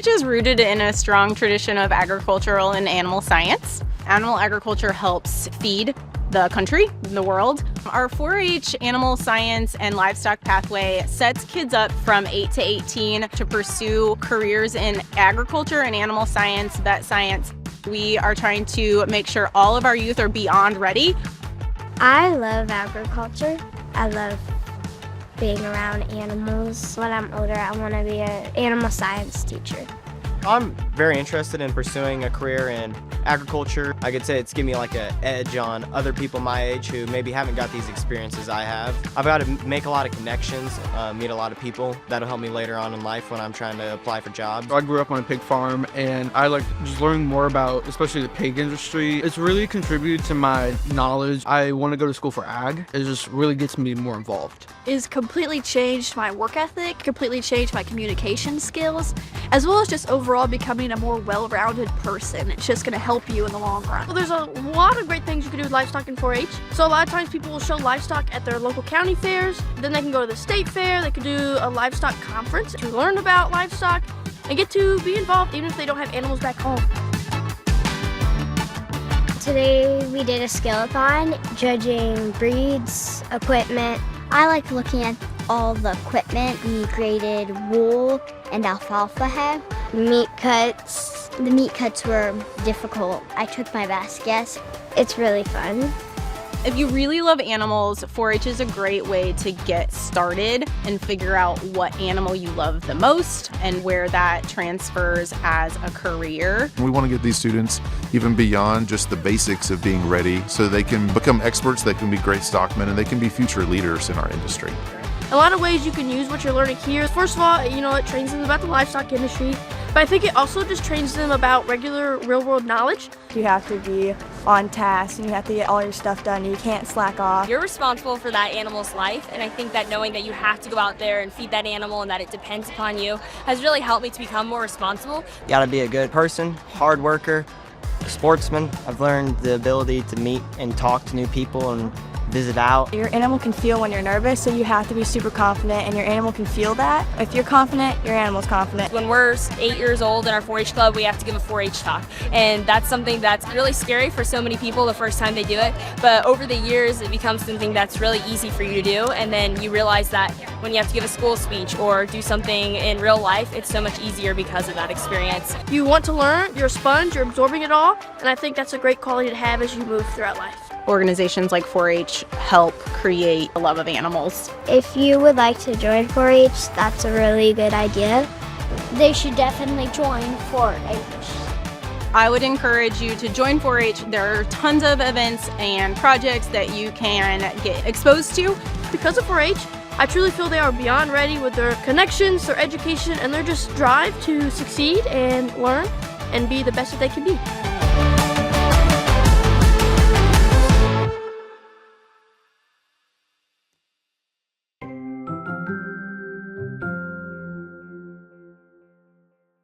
4-H is rooted in a strong tradition of agricultural and animal science. Animal agriculture helps feed the country, the world. Our 4-H animal science and livestock pathway sets kids up from 8 to 18 to pursue careers in agriculture and animal science, vet science. We are trying to make sure all of our youth are beyond ready. I love agriculture. I love being around animals. When I'm older, I want to be an animal science teacher. I'm very interested in pursuing a career in agriculture. I could say it's given me like an edge on other people my age who maybe haven't got these experiences I have. I've got to make a lot of connections, meet a lot of people. That'll help me later on in life when I'm trying to apply for jobs. I grew up on a pig farm, and I like just learning more about especially the pig industry. It's really contributed to my knowledge. I want to go to school for ag. It just really gets me more involved. It's completely changed my work ethic, completely changed my communication skills, as well as just overall becoming a more well-rounded person. It's just going to help you in the long run. Well, there's a lot of great things you can do with livestock in 4-H. So a lot of times people will show livestock at their local county fairs. Then they can go to the state fair. They can do a livestock conference to learn about livestock and get to be involved even if they don't have animals back home. Today we did a skill-a-thon, judging breeds, equipment. I like looking at all the equipment. We graded wool and alfalfa hay. Meat cuts. The meat cuts were difficult. I took my best guess. It's really fun. If you really love animals, 4-H is a great way to get started and figure out what animal you love the most and where that transfers as a career. We want to get these students even beyond just the basics of being ready so they can become experts, they can be great stockmen, and they can be future leaders in our industry. A lot of ways you can use what you're learning here. First of all, it trains them about the livestock industry, but I think it also just trains them about regular real-world knowledge. You have to be on task and you have to get all your stuff done. You can't slack off. You're responsible for that animal's life, and I think that knowing that you have to go out there and feed that animal and that it depends upon you has really helped me to become more responsible. You gotta be a good person, hard worker, sportsman. I've learned the ability to meet and talk to new people and visit out. Your animal can feel when you're nervous, so you have to be super confident, and your animal can feel that. If you're confident, your animal's confident. When we're 8 years old in our 4-H club, we have to give a 4-H talk, and that's something that's really scary for so many people the first time they do it, but over the years it becomes something that's really easy for you to do, and then you realize that when you have to give a school speech or do something in real life, it's so much easier because of that experience. You want to learn, you're a sponge, you're absorbing it all, and I think that's a great quality to have as you move throughout life. Organizations like 4-H help create a love of animals. If you would like to join 4-H, that's a really good idea. They should definitely join 4-H. I would encourage you to join 4-H. There are tons of events and projects that you can get exposed to. Because of 4-H, I truly feel they are beyond ready with their connections, their education, and their just drive to succeed and learn and be the best that they can be.